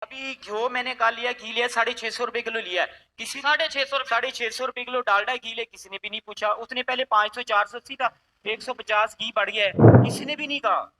अभी घ्यो मैंने कहा लिया, घी लिया 650 रुपए किलो लिया है। किसी 650 रुपए किलो डालडा घी ले, किसी ने भी नहीं पूछा। उसने पहले 500 480 था, 150 घी बढ़ गया है, किसी ने भी नहीं कहा।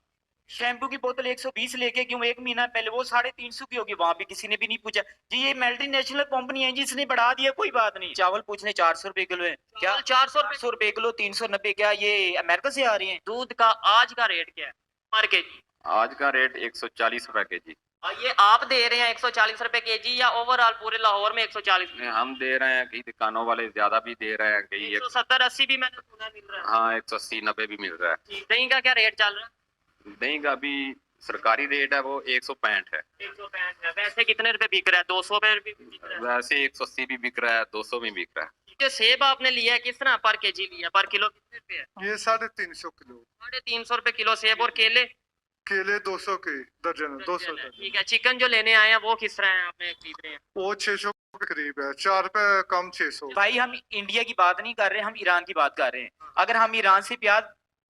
शैम्पू की बोतल 120 लेके क्यों, एक महीना पहले वो 350 की होगी, वहां पे किसी ने भी नहीं पूछा। जी ये मल्टीनेशनल कंपनी है, जिसने बढ़ा दिया कोई बात नहीं। चावल पूछने 400 रुपए किलो है क्या? 400 रुपए किलो, 390 क्या ये अमेरिका से आ रही है? दूध का आज का रेट क्या है पर केजी? आज का रेट 140 रुपए केजी। ये आप दे रहे हैं 140 रुपए केजी या ओवरऑल पूरे लाहौर में 140? हम दे रहे हैं, कई दुकानों वाले ज्यादा भी दे रहे हैं, कई 170-80 भी मैंने सुना मिल रहा है। हाँ 180-90 भी मिल रहा है। दही का क्या रेट चल रहा है? दही का अभी सरकारी रेट है वो 165 है। 165 है। वैसे कितने रुपए बिक रहा है? 200 रुपए बिक रहा है। वैसे 180 भी बिक रहा है, 200 भी बिक रहा है। जो सेब आपने लिया है किस तरह पर केजी लिया, पर किलो कितने रुपए है? ये 350 किलो। 350 रुपए किलो सेब। और केले? केले 200 के दर्जन है, 200 दर्जन। ठीक है। चिकन जो लेने आए हैं वो किस तरह है आपने खरीद रहे हैं? वो 600 के करीब है, 4 रुपए कम 600। भाई हम इंडिया की बात नहीं कर रहे, हम ईरान की बात कर रहे हैं। अगर हम ईरान से प्याज,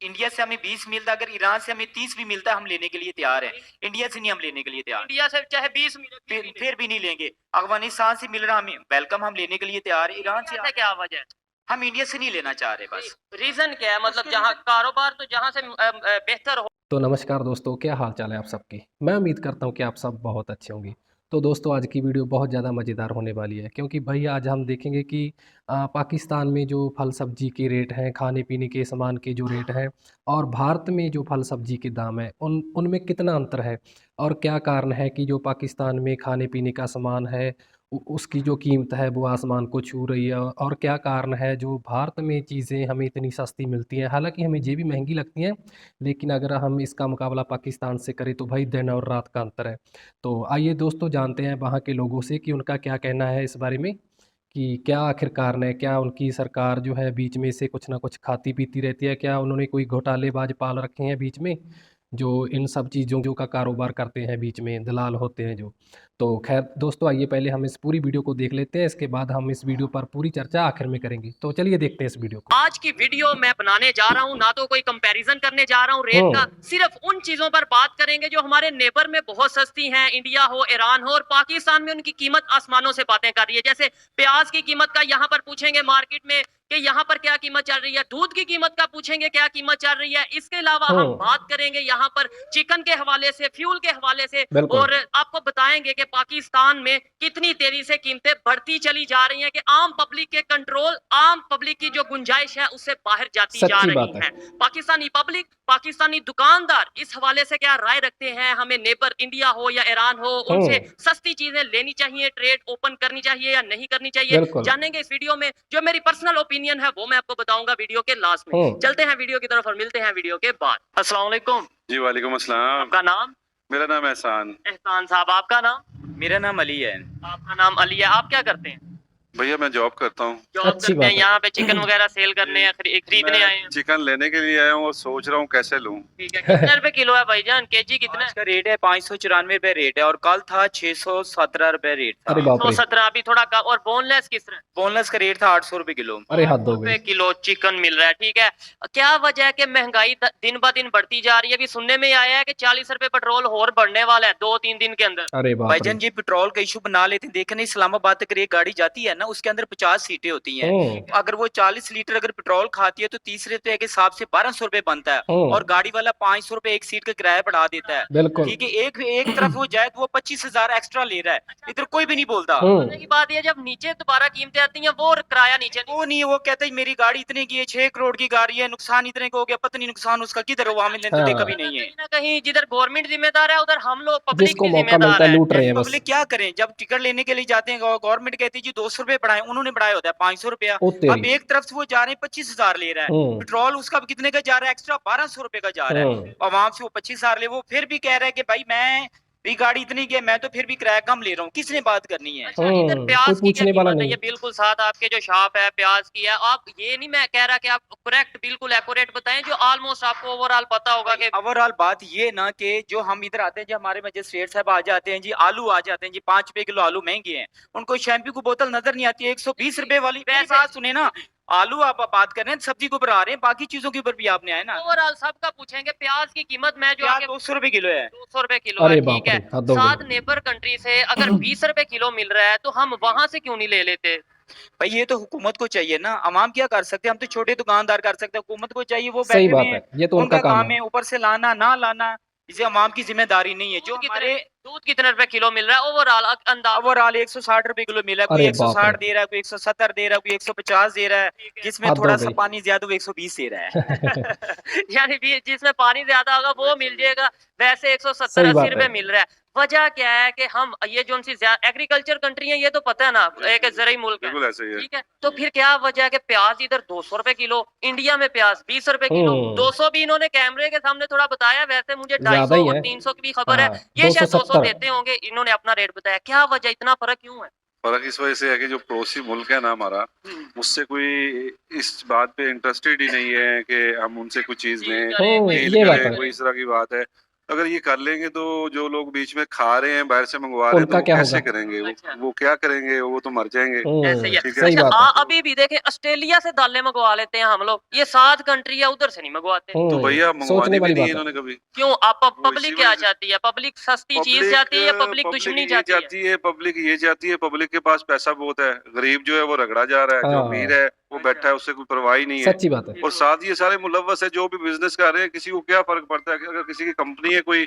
इंडिया से हमें 20 मिलता, अगर ईरान से हमें 30 भी मिलता है, हम लेने के लिए तैयार है। इंडिया से नहीं हम लेने के लिए तैयार। इंडिया से चाहे 20 मिले फिर भी नहीं लेंगे। अफगानिस्तान से मिल रहा हमें वेलकम, हम लेने के लिए तैयार है। ईरान से क्या वजह है? हम इंडिया से नहीं लेना चाह रहे, बस रीजन क्या है? मतलब जहाँ कारोबार तो जहाँ से बेहतर हो। तो नमस्कार दोस्तों, क्या हाल चाल है आप सबकी। मैं उम्मीद करता हूँ कि आप सब बहुत अच्छे होंगे। तो दोस्तों आज की वीडियो बहुत ज़्यादा मज़ेदार होने वाली है, क्योंकि भाई आज हम देखेंगे कि पाकिस्तान में जो फल सब्जी के रेट हैं, खाने पीने के सामान के जो रेट हैं, और भारत में जो फल सब्जी के दाम हैं उनमें कितना अंतर है, और क्या कारण है कि जो पाकिस्तान में खाने पीने का सामान है उसकी जो कीमत है वो आसमान को छू रही है, और क्या कारण है जो भारत में चीज़ें हमें इतनी सस्ती मिलती हैं। हालांकि हमें ये भी महंगी लगती हैं, लेकिन अगर हम इसका मुकाबला पाकिस्तान से करें तो भाई दिन और रात का अंतर है। तो आइए दोस्तों जानते हैं वहाँ के लोगों से कि उनका क्या कहना है इस बारे में, कि क्या आखिर कारण है। क्या उनकी सरकार जो है बीच में से कुछ ना कुछ खाती पीती रहती है, क्या उन्होंने कोई घोटालेबाज पाल रखे हैं बीच में जो इन सब चीज़ों जो का कारोबार करते हैं, बीच में दलाल होते हैं जो। तो खैर दोस्तों आइए पहले हम इस पूरी वीडियो को देख लेते हैं, इसके बाद हम इस वीडियो पर पूरी चर्चा आखिर में करेंगे। तो चलिए देखते हैं इस वीडियो को। आज की वीडियो मैं बनाने जा रहा हूँ, ना तो कोई कंपैरिजन करने जा रहा हूँ रेट का, सिर्फ उन चीजों पर बात करेंगे जो हमारे नेबर में बहुत सस्ती हैं। इंडिया हो, ईरान हो, और पाकिस्तान में उनकी कीमत आसमानों से बातें कर रही है। जैसे प्याज की कीमत का यहाँ पर पूछेंगे मार्केट में कि यहाँ पर क्या कीमत चल रही है, दूध की कीमत का पूछेंगे क्या कीमत चल रही है। इसके अलावा हम बात करेंगे यहाँ पर चिकन के हवाले से, फ्यूल के हवाले से, और आपको बताएंगे कि पाकिस्तान में कितनी तेजी से कीमतें बढ़ती चली जा रही हैं, कि आम पब्लिक के कंट्रोल, आम पब्लिक की जो गुंजाइश है उससे बाहर जाती जा रही है। पाकिस्तानी पब्लिक, पाकिस्तानी दुकानदार इस हवाले से क्या राय रखते हैं? हमें नेबर इंडिया हो या ईरान हो, उनसे सस्ती चीजें लेनी चाहिए, ट्रेड ओपन करनी चाहिए या नहीं करनी चाहिए, जानेंगे इस वीडियो में। जो मेरी पर्सनल ओपिनियन है वो मैं आपको बताऊंगा वीडियो के लास्ट में। चलते हैं वीडियो की तरफ और मिलते हैं वीडियो के बाद। अस्सलाम वालेकुम जी वालेकुम अस्सलाम। आपका नाम? मेरा नाम एहसान। एहसान साहब, आपका नाम? मेरा नाम अली है। आपका नाम अली है। आप क्या करते हैं? भैया मैं जॉब करता हूँ। जॉब करते हैं। यहाँ पे चिकन वगैरह सेल करने या खरीदने आए हैं? चिकन लेने के लिए आया हूँ और सोच रहा हूँ कैसे लूँ। ठीक है। कितने रुपए किलो है भाईजान? केजी कितना है? रेट है 594 रुपए रेट है, और कल था 617 रुपए रेट था। 617 अभी थोड़ा कम। और बोनलेस किस तरह? बोनलेस का रेट था 800 रुपए किलो। अरे हद हो गई। किलो चिकन मिल रहा है। ठीक है। क्या वजह है कि महंगाई दिन ब दिन बढ़ती जा रही है? अभी सुनने में आया है कि 40 रुपए पेट्रोल और बढ़ने वाला है 2-3 दिन के अंदर। अरे भाईजान जी पेट्रोल का इशू बना लेते हैं। देखने इस्लामाबाद तक एक गाड़ी जाती है ना, उसके अंदर 50 सीटें होती हैं। अगर वो 40 लीटर अगर पेट्रोल खाती है तो 30 रुपए के हिसाब से 1200 रुपए बनता है, और गाड़ी वाला 500 रुपए एक सीट का किराया बढ़ा देता है। ठीक है। एक तरफ वो जाए तो वो 25,000 एक्स्ट्रा ले रहा है, इधर कोई भी नहीं बोलता। की बात है जब नीचे दोबारा कीमतें आती हैं वो किराया नीचे वो नहीं, वो कहता है मेरी गाड़ी इतने की है, 6 करोड़ की गाड़ी है, नुकसान इतने का हो गया, पता नहीं नुकसान उसका किधर हुआ, हमें लेने कभी नहीं है। कहीं जिधर गवर्नमेंट जिम्मेदार है उधर हम लोग पब्लिक जिम्मेदार है। पब्लिक क्या करें? जब टिकट लेने के लिए जाते हैं गवर्नमेंट कहती है जी 200 रुपए बढ़ाए, उन्होंने बढ़ाया होता है 500 रुपया। अब एक तरफ से वो जा रहे हैं 25,000 ले रहा है, पेट्रोल उसका कितने का जा रहा है? एक्स्ट्रा 1200 रुपए का जा रहा है, और वहां से वो 25,000 ले, वो फिर भी कह रहा है कि भाई मैं भी गाड़ी इतनी की है, मैं तो फिर भी किराया कम ले रहा हूँ। किसने बात करनी है? इधर प्याज की पूछने वाला नहीं है। बिल्कुल साथ आपके जो शॉप है प्याज की है, आप ये नहीं मैं कह रहा कि आप करेक्ट बिल्कुल एक्यूरेट बताएं, जो ऑलमोस्ट आपको ओवरऑल पता होगा कि ओवरऑल बात ये ना कि जो हम इधर आते हैं, जो हमारे मजिस्ट्रेट साहब आ जाते हैं जी, आलू आ जाते हैं जी, 5 रुपए किलो आलू महंगे हैं, उनको शैम्पू की बोतल नजर नहीं आती है 120 रुपए वाली। बात सुने ना, आलू आप बात कर रहे हैं, सब्जी के ऊपर आ रहे हैं, बाकी चीजों के ऊपर भी आपने आए ना। ओवरऑल सबका पूछेंगे। प्याज की कीमत मैं जो प्याज आगे 200 रुपए किलो है। 200 रुपए किलो है, अरे ठीक बाप है। रे, हद हो साथ गई। नेबर कंट्री से अगर 20 रुपए किलो मिल रहा है तो हम वहां से क्यों नहीं ले लेते? भाई ये तो हुकूमत को चाहिए ना, अवाम क्या कर सकते हैं, हम तो छोटे दुकानदार कर सकते हैं, हुकूमत को चाहिए, वो सही बैठे बात हुए है, हैं, ये तो उनका काम काम है। है ऊपर से लाना ना लाना, इसे अवाम की जिम्मेदारी नहीं है। जो हमारे दूध कितने रुपए किलो मिल रहा है ओवरऑल अंदाज? ओवरऑल 160 रुपए किलो मिला है, कोई अरे बाप 160 रे, दे रहा है, कोई 170 दे रहा है, कोई 150 दे रहा है, जिसमें हद थोड़ा हो सा गई। पानी ज्यादा वो 120 दे रहा है। यानी भी जिसमें पानी ज्यादा होगा वो मिल जाएगा, वैसे 170 सही 80 बात रुपए है। मिल रहा है। वजह क्या है कि हम ये जो सी एग्रीकल्चर कंट्री है, ये तो पता है ना, एक ज़रूरी मुल्क है, बिल्कुल ऐसे ही है। ठीक है। तो फिर क्या वजह है कि प्याज इधर 200 रुपए किलो, इंडिया में प्याज 20 रुपए किलो। 200 भी इन्होंने कैमरे के सामने थोड़ा बताया, वैसे मुझे ज्यादा 250 ही और है। 300 की भी खबर है। हाँ, ये शायद 200 270। देते होंगे, इन्होंने अपना रेट बताया। क्या वजह, इतना फर्क क्यों है? फर्क इस वजह से है कि जो पड़ोसी मुल्क है ना हमारा, उससे कोई इस बात पे इंटरेस्टेड ही नहीं है कि हम उनसे कुछ चीज लें, डील ये बात करें, है। कोई इस तरह की बात है। अगर ये कर लेंगे तो जो लोग बीच में खा रहे हैं, बाहर से मंगवा रहे हैं, तो उनका वो क्या कैसे होगा? करेंगे? अच्छा। वो क्या करेंगे? वो तो मर जाएंगे। ऐसे ही है। ठीक है। सही अच्छा, बात है। अभी भी देखें, ऑस्ट्रेलिया से दालें मंगवा लेते हैं हम लोग, ये 7 कंट्री है, उधर से नहीं मंगवाते। तो भैया सोचने मंगवानी भी वाली नहीं बात है है। इन्होंने कभी। क्यों? आप वो पब्लिक इसी क्या वजह से- चाहती है? पब्लिक सस्ती चीज चाहती है या पब्लिक दुश्मनी ये चाहती है? चाहती है, पब्लिक ये चाहती है। पब्लिक के पास पैसा बहुत है, गरीब जो है वो रगड़ा जा रहा है, जो हाँ। अमीर है वो बैठा है, उससे कोई परवाह ही नहीं है। सच्ची बात है। और साथ ये सारे मुलव्वस है जो भी बिजनेस कर रहे हैं, किसी को क्या फर्क पड़ता है कि अगर किसी की कंपनी है कोई,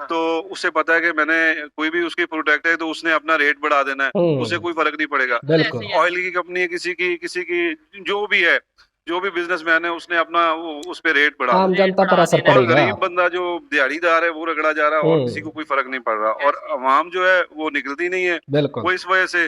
तो उसे पता है कि मैंने कोई भी उसकी प्रोडक्ट है तो उसने अपना रेट बढ़ा देना है, उसे कोई फर्क नहीं पड़ेगा। बिल्कुल। ऑयल की कंपनी है, किसी की जो भी है, जो भी बिजनेसमैन है, उसने अपना उस पे रेट बढ़ा आम दिया। जनता पर असर और पड़ेगा। गरीब बंदा जो दिहाड़ीदार है वो रगड़ा जा रहा है, और किसी को कोई फर्क नहीं पड़ रहा। और अवाम जो है वो निकलती नहीं है। बिल्कुल। वो इस वजह से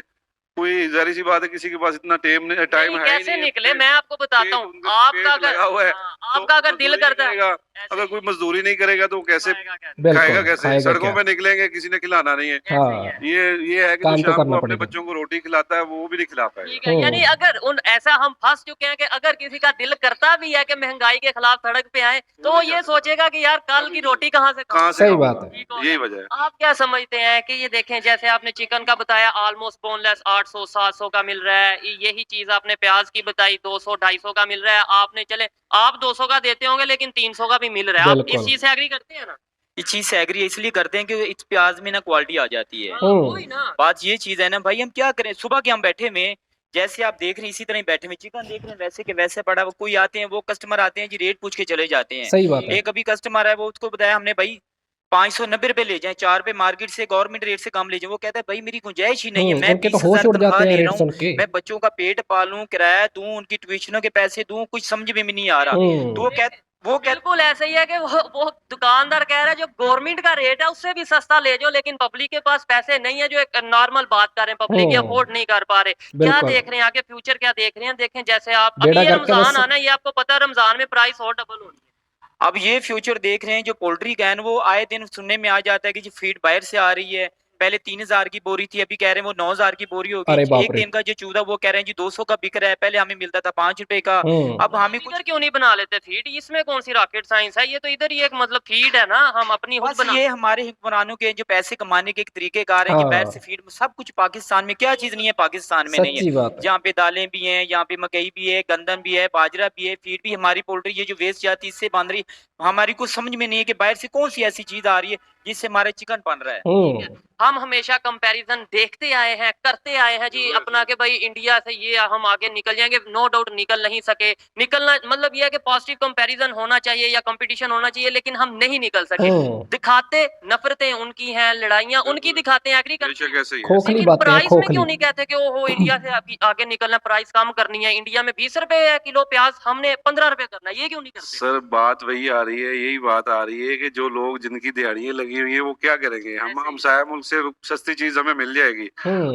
कोई जाहिर सी बात है, किसी के पास इतना टाइम है ही कैसे नहीं है। निकले, मैं आपको बताता हूँ। पेट आपका अगर लगा हुआ है, आपका अगर दिल करता है, है, अगर कोई मजदूरी नहीं करेगा तो कैसे बिल्कुल, खाएगा? कैसे खाएगा सड़कों क्या? पे निकलेंगे, किसी ने खिलाना नहीं है। हाँ, ये है कि काम जो तो शाम करना को अपने पड़ेगा। बच्चों को रोटी खिलाता है वो भी नहीं खिला पाएगा। ठीक है। यानी अगर ऐसा हम फंस चुके हैं कि अगर किसी का दिल करता भी है कि महंगाई के खिलाफ सड़क पे आए, तो वो ये सोचेगा कि यार कल की रोटी कहाँ से कहाँ से सही खाऊंगा? बात है। ठीक हो यही गया। वजह है। आप क्या समझते हैं कि ये देखें, जैसे आपने चिकन का बताया ऑलमोस्ट बोनलेस 800 700 का मिल रहा है, यही चीज आपने प्याज की बताई 200 250 का मिल रहा है। आपने चले आप 200 का देते होंगे लेकिन 300 का भी मिल रहा है। आप इस बिल्कुल। चीज से एग्री करते हैं ना? इस चीज से एग्री इसलिए करते हैं कि इस प्याज में ना क्वालिटी आ जाती है। वही ना। बात ये चीज है ना भाई, हम क्या करें, सुबह के हम बैठे हुए, जैसे आप देख रहे हैं इसी तरह ही बैठे हुए, चिकन देख रहे हैं वैसे के वैसे पड़ा, वो कोई आते हैं, वो कस्टमर आते हैं जी, रेट पूछ के चले जाते हैं। सही बात है। एक अभी कस्टमर है, वो उसको बताया हमने भाई 590 रुपए ले जाएं, 4 रुपए मार्केट से गवर्नमेंट रेट से कम ले जाएं। वो कहता है भाई मेरी गुंजाइश ही नहीं है, मैं उनके तो 20,000 होश उड़ तनख्वाह जाते हैं ले रेट रहा सुन हूँ, के। मैं बच्चों का पेट पालूं, किराया दूं, उनकी ट्यूशनों के पैसे दूं, कुछ समझ में भी नहीं आ रहा। तो वो कहता बिल्कुल ऐसे ही है कि वो दुकानदार कह रहा है जो गवर्नमेंट का रेट है उससे भी सस्ता ले जाओ, लेकिन पब्लिक के पास पैसे नहीं है। जो एक नॉर्मल बात कर रहे हैं, पब्लिक अफोर्ड नहीं कर पा रहे। क्या बिल्कुल। देख रहे हैं आगे फ्यूचर, क्या देख रहे हैं? देखें जैसे आप अभी बेड़ा ये गर्क है रमजान बस। आना, ये आपको पता है रमजान में प्राइस और डबल होनी है। अब ये फ्यूचर देख रहे हैं, जो पोल्ट्री का है ना, वो आए दिन सुनने में आ जाता है कि जी फीड बाहर से आ रही है। पहले 3,000 की बोरी थी, अभी कह रहे हैं वो 9,000 की बोरी होगी। अरे बाप एक रे। दिन का जो चूजा वो कह रहे हैं जी 200 का बिक रहा है, पहले हमें मिलता था 5 रुपए का। अब हमें कुछ इधर क्यों नहीं बना लेते फीड? इसमें कौन सी रॉकेट साइंस है? ये तो इधर ही एक मतलब फीड है ना, हम अपनी खुद बस बना। ये हमारे हुक्मरानों के जो पैसे कमाने के एक तरीके कार हैं कि बाहर से फीड, सब कुछ पाकिस्तान में, क्या चीज नहीं है पाकिस्तान में नहीं सच्ची है। बात है। जहाँ पे दालें भी हैं, यहाँ पे मकई भी है, गंदम भी है, बाजरा भी है, फीड भी। हमारी पोल्ट्री ये जो वेस्ट जाती है इससे बन रही, हमारी कुछ समझ में नहीं है कि बाहर से कौन सी ऐसी चीज आ रही है जिससे हमारे चिकन बन रहा है। हम हमेशा कंपैरिजन देखते आए हैं, करते आए हैं जी अपना, के भाई इंडिया से ये हम आगे निकल जाएंगे। नो डाउट निकल नहीं सके। निकलना मतलब ये है कि पॉजिटिव कंपैरिजन होना चाहिए या कंपटीशन होना चाहिए, लेकिन हम नहीं निकल सके। दिखाते नफरतें उनकी हैं, लड़ाइयां उनकी दिखाते हैं, एग्री करते बेशक हैं। ऐसे ही है। खोखली लेकिन बातें हैं, प्राइस में क्यों खोखली। नहीं कहते कि ओहो इंडिया से आगे निकलना, प्राइस कम करनी है? इंडिया में 20 रुपए है किलो प्याज, हमने 15 रुपए करना है, ये क्यों नहीं करते? सर बात वही आ रही है, यही बात आ रही है कि जो लोग जिनकी दिहाड़ियां लगी हुई है वो क्या करेंगे? हम साया मुल्क से सस्ती चीज हमें मिल जाएगी,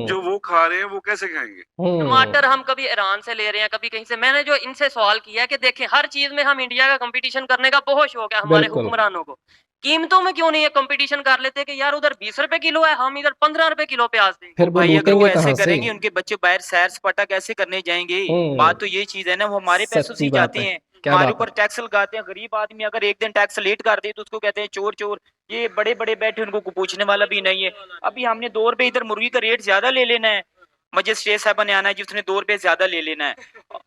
जो वो खा रहे हैं वो कैसे खाएंगे? टमाटर हम कभी ईरान से ले रहे हैं, कभी कहीं से। मैंने जो इनसे सवाल किया है कि देखें हर चीज में हम इंडिया का कंपटीशन करने का बहुत शौक है हमारे बिल्कुल। हुक्मरानों को। कीमतों में क्यों नहीं है कंपटीशन कर लेते कि यार उधर 20 रुपए किलो है, हम इधर 15 रुपए किलो प्याज देंगे। फिर वो भाई अगर वो लूटेंगे ऐसे कहाँ से? करेंगे, उनके बच्चे बाहर सैर सपाटा कैसे करने जाएंगे? बात तो ये चीज है ना, वो हमारे पैसों से सच्ची ही बात जाते है। हैं, क्या हमारे बात ऊपर है? टैक्स लगाते हैं। गरीब आदमी अगर एक दिन टैक्स लेट कर दे तो उसको कहते हैं चोर चोर। ये बड़े बड़े बैठे, उनको कोई पूछने वाला भी नहीं है। अभी हमने 2 रुपए इधर मुर्गी का रेट ज्यादा ले लेना है, मजिस्ट्रेट साहब ने आना है जी, उसने 2 रुपए ज्यादा ले लेना है।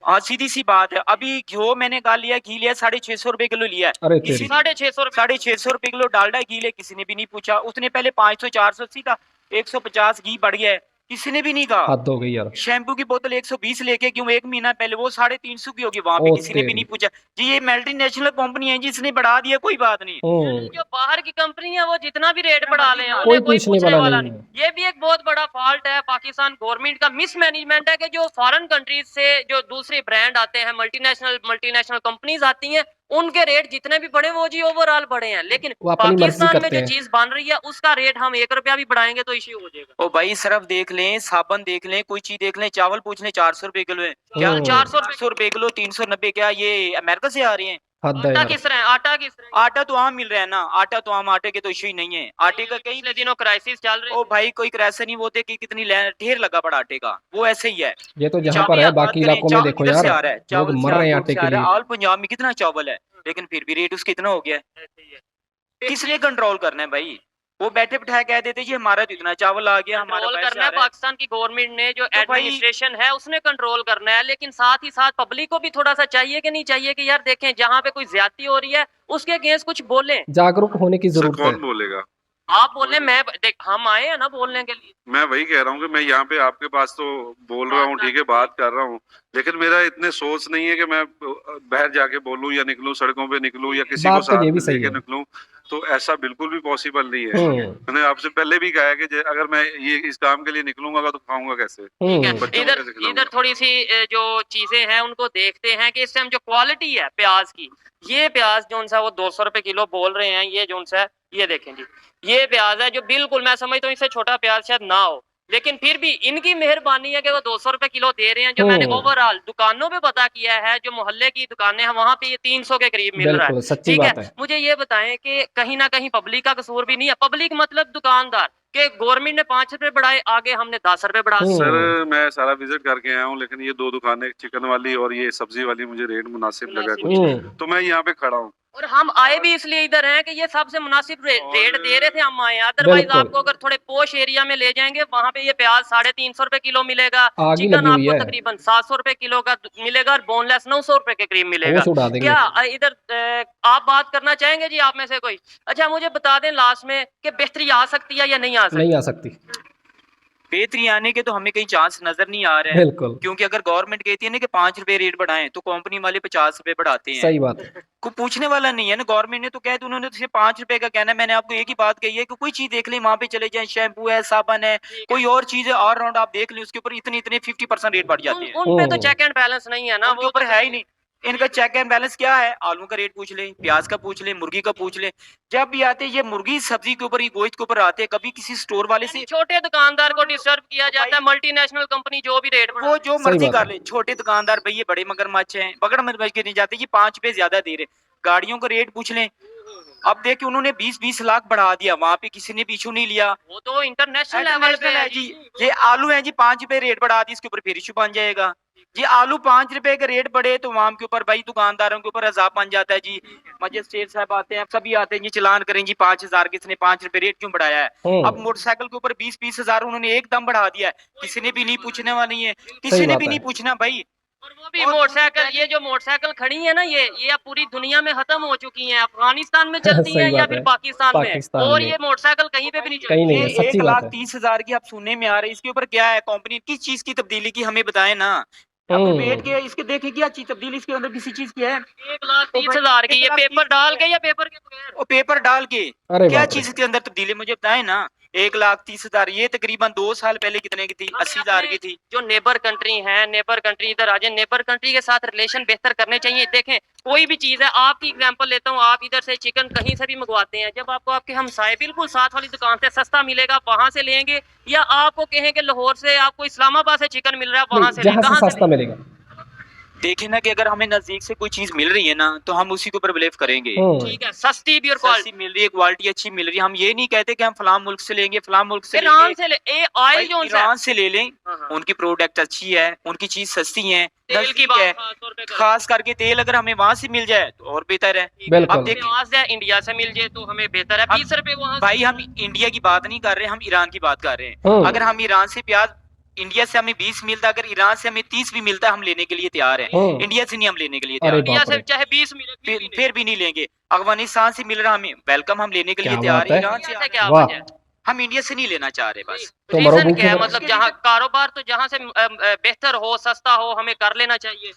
हाँ सीधी सी बात है। अभी घी मैंने घी लिया 650 रुपए किलो लिया है, अरे किसी तेरी। 650 रुपए किलो डालडा घी लिया, किसी ने भी नहीं पूछा। उसने पहले 500 480 था, 150 घी बढ़ गया है, किसी ने भी नहीं कहा। हद हो गई यार। शैम्पू की बोतल 120 लेके क्यों, 1 महीना पहले वो 350 की होगी, वहां पे ओ किसी ने भी तेरी। नहीं पूछा जी। ये मल्टीनेशनल कंपनी है जी, इसने बढ़ा दिया, कोई बात नहीं। जो बाहर की कंपनी है वो जितना भी रेट बढ़ा ले कोई पूछने वाला नहीं है। ये भी एक बहुत बड़ा फॉल्ट है पाकिस्तान गवर्नमेंट का, मिसमैनेजमेंट है कि जो फॉरेन कंट्रीज से जो दूसरे ब्रांड आते हैं, मल्टीनेशनल कंपनीज आती हैं, उनके रेट जितने भी बढ़े वो जी ओवरऑल बढ़े हैं, लेकिन वो अपनी मर्जी पाकिस्तान में करते जो हैं। चीज बन रही है उसका रेट हम 1 रुपया भी बढ़ाएंगे तो इश्यू हो जाएगा। ओ भाई सरफ देख लें, साबन देख लें, कोई चीज देख लें, चावल पूछ लें, 400 रुपए किलो है क्या, 400 रुपए किलो, 390 क्या ये अमेरिका से आ रहे हैं? हद है आटा यार। किस तरह है, आटा किस तरह है? आटा तो आम मिल रहा है ना, आटा तो आम, आटे के तो इश्यू ही नहीं है। आटे का कई पिछले दिनों क्राइसिस चल रही ओ भाई कोई क्रैश नहीं होते कि कितनी ढेर लगा पड़ा आटे का, वो ऐसे ही है। ये तो जहाँ चावल पर है, की बात बाकी करें, इलाकों में चावल देखो किधर से यार, आ रहा है, लोग चावल मर रहे हैं आटे से के आ रहा लिए। है। ऑल पंजाब में कितना चावल है, लेकिन फिर भी रेट उसका इतना हो गया है। किस लिए कंट्रोल करना है भाई? वो बैठे बिठाए कह देते जी हमारा तो इतना चावल आ गया, हमारा कंट्रोल पैसा करना है आ रहा है। पाकिस्तान की गवर्नमेंट ने, जो तो भाई- एडमिनिस्ट्रेशन है उसने कंट्रोल करना है, लेकिन साथ ही साथ पब्लिक को भी थोड़ा सा चाहिए कि नहीं चाहिए कि यार देखें जहाँ पे कोई ज्यादती हो रही है उसके अगेंस्ट कुछ बोलें। जागरूक होने की सर जरूरत है। कौन बोलेगा? आप बोले, मैं देख हम आए हैं ना बोलने के लिए। मैं वही कह रहा हूँ कि मैं यहाँ पे आपके पास तो बोल रहा हूँ, ठीक है, बात कर रहा हूँ, लेकिन मेरा इतने सोच नहीं है कि मैं बाहर जाके बोलूँ या निकलूँ, सड़कों पे निकलूँ या किसी को बात तो साथ ये भी में सही लेके है। निकलूँ, तो ऐसा बिल्कुल भी पॉसिबल नहीं है। मैंने आपसे पहले भी कहा है कि अगर मैं ये इस काम के लिए निकलूंगा तो खाऊंगा कैसे? ठीक है, बच्चों को इधर कैसे खिलाऊंगा? इधर थोड़ी सी जो चीजें हैं उनको देखते हैं कि इस टाइम जो क्वालिटी है प्याज की, ये प्याज जो सा वो 200 रुपए किलो बोल रहे हैं, ये जो सा ये देखें जी, ये प्याज है जो बिल्कुल मैं समझता हूँ इससे छोटा प्याज शायद ना हो, लेकिन फिर भी इनकी मेहरबानी है कि वो 200 रुपए किलो दे रहे हैं। जो मैंने ओवरऑल दुकानों पे पता किया है, जो मोहल्ले की दुकानें हैं वहां पे ये 300 के करीब मिल रहा है। बिल्कुल सच्ची ठीक बात है, है। मुझे ये बताएं कि कहीं ना कहीं पब्लिक का कसूर भी नहीं है? पब्लिक मतलब दुकानदार के गवर्नमेंट ने 5 रुपए बढ़ाए, आगे हमने 10 रुपए बढ़ा दिए। सर मैं सारा विजिट करके आया हूँ, लेकिन ये 2 दुकानें, चिकन वाली और ये सब्जी वाली, मुझे रेट मुनासिब लगा कुछ, तो मैं यहाँ पे खड़ा हूँ। और हम आए भी इसलिए इधर हैं कि ये सबसे मुनासिब रेट दे रहे थे, हम आए। अदरवाइज बिल्कुल। आपको अगर थोड़े पोश एरिया में ले जाएंगे वहां पे ये प्याज 350 रुपए किलो मिलेगा, आग ही चिकन लगी हुई आपको है। तकरीबन 700 रुपए किलो का मिलेगा और बोनलेस 900 रुपए के करीब मिलेगा। होश उड़ा देंगे। क्या इधर आप बात करना चाहेंगे जी, आप में से कोई? अच्छा मुझे बता दें लास्ट में कि बेहतरी आ सकती है या नहीं आ सकती? नहीं आ सकती। बेहतरी आने के तो हमें कहीं चांस नजर नहीं आ रहे हैं, बिल्कुल क्योंकि अगर गवर्नमेंट कहती है ना कि 5 रुपए रेट बढ़ाएं तो कंपनी वाले 50 रुपए बढ़ाते हैं। सही बात है। कोई पूछने वाला नहीं है ना, गवर्नमेंट ने तो कह दिया, उन्होंने तो सिर्फ 5 रुपए का कहना है। मैंने आपको एक ही बात कही है कि कोई चीज देख लें, वहां पे चले जाएं, शैम्पू है, साबन है, कोई और चीज है, ऑल राउंड आप देख लें, उसके ऊपर इतने 50% रेट बढ़ जाते हैं। उन पे तो चेक एंड बैलेंस नहीं है ना, उनके ऊपर है ही नहीं। इनका चेक एंड बैलेंस क्या है? आलू का रेट पूछ ले, प्याज का पूछ ले, मुर्गी का पूछ ले। जब भी आते ये मुर्गी सब्जी के ऊपर, ये गोश्त के ऊपर आते हैं, कभी किसी स्टोर वाले से छोटे दुकानदार को डिस्टर्ब किया जाता है, मल्टीनेशनल कंपनी जो भी रेट वो जो सही मर्जी बात कर है। ले। छोटे दुकानदार भैया बड़े मगरमच्छ हैं, बगड़ मगरमच्छ के नहीं जाते, ये 5 रुपए ज्यादा दे रहे। गाड़ियों का रेट पूछ लें, अब देखिए उन्होंने 20-20 लाख बढ़ा दिया, वहां पे किसी ने भी इशू नहीं लिया। वो तो इंटरनेशनल लेवल पे है जी। ये आलू है जी, 5 रुपए रेट बढ़ा दी, इसके ऊपर फिर इशू बन जाएगा जी। आलू 5 रुपए का रेट बढ़े तो वहां के ऊपर भाई दुकानदारों के ऊपर अजाब बन जाता है जी। मजिस्ट्रेट साहब आते हैं, सभी आते हैं जी, चलान करें जी 5000, किसने 5 रुपए रेट क्यों बढ़ाया है? अब मोटरसाइकिल के ऊपर 20-20 हजार उन्होंने एकदम बढ़ा दिया है, किसी ने भी नहीं पूछने वाला नहीं है, किसी ने बात भी है। नहीं पूछना भाई। और वो भी मोटरसाइकिल, ये जो मोटरसाइकिल खड़ी है ना, ये अब पूरी दुनिया में खत्म हो चुकी हैं। अफगानिस्तान में चलती सही हैं या बात फिर है। पाकिस्तान पाकिस्तान में, और में। ये मोटरसाइकिल कहीं पे भी नहीं कहीं चलती। नहीं है, सच्ची बात है। 1,30,000 की आप सुनने में आ रही है, इसके ऊपर क्या है? कंपनी किस चीज की तब्दीली की हमें बताए ना। अब पेट के इसके देखे क्या चीज तब्दीली इसके अंदर किसी चीज की है? 1,30,000 की, ये पेपर डाल के या पेपर के बगैर? वो पेपर डाल के अरे क्या बाप रे। चीज के अंदर तब्दीली मुझे बताए ना। 1,30,000 ये तकरीबन 2 साल पहले कितने की थी? 80,000 की थी। जो नेबर कंट्री है, नेबर कंट्री इधर आ जाए, नेबर कंट्री के साथ रिलेशन बेहतर करने चाहिए। देखें कोई भी चीज है, आपकी एग्जांपल लेता हूँ, आप इधर से चिकन कहीं से भी मंगवाते हैं, जब आपको आपके हमसाए बिल्कुल साथ वाली दुकान से सस्ता मिलेगा वहां से लेंगे, या आपको कहें कि लाहौर से आपको इस्लामाबाद से चिकन मिल रहा है वहां से जहाँ कहाँ से से सस्ता मिलेगा। देखे ना कि अगर हमें नजदीक से कोई चीज मिल रही है ना तो हम उसी के ऊपर बिलीव करेंगे। ठीक है, सस्ती भी और क्वालिटी सस्ती मिल रही है, क्वालिटी अच्छी मिल रही है। हम ये नहीं कहते कि हम फलां मुल्क से लेंगे, फलां मुल्क से ईरान लेंगे। से ले, ऑयल जो ईरान से ले लें, हाँ। उनकी प्रोडक्ट अच्छी है, उनकी चीज सस्ती है, तेल की नजदीक बात है। खास तौर पे करें। खास करके तेल अगर हमें वहां से मिल जाए तो और बेहतर है। बिल्कुल। अब देखिए प्याज है इंडिया से मिल जाए तो हमें बेहतर है। 20 रुपए वहां से भाई, हम इंडिया की बात नहीं कर रहे, हम ईरान की बात कर रहे हैं। अगर हम ईरान से प्याज इंडिया से हमें 20 मिलता है, अगर ईरान से हमें 30 भी मिलता है हम लेने के लिए तैयार हैं। इंडिया से नहीं हम लेने के लिए तैयार अरे हैं। इंडिया बाप से रे, चाहे 20 मिले फिर भी नहीं लेंगे। अफगानिस्तान से मिल रहा हमें वेलकम, हम लेने के लिए क्या तैयार बात हैं। है, ईरान इंडिया से से क्या वाह, वजह है? हम इंडिया से नहीं लेना चाह रहे बस। तो मरो रीजन भूखे क्या है? मरो। मतलब जहाँ कारोबार तो जहाँ से बेहतर हो, सस्ता हो, हमें कर लेना चाहिए।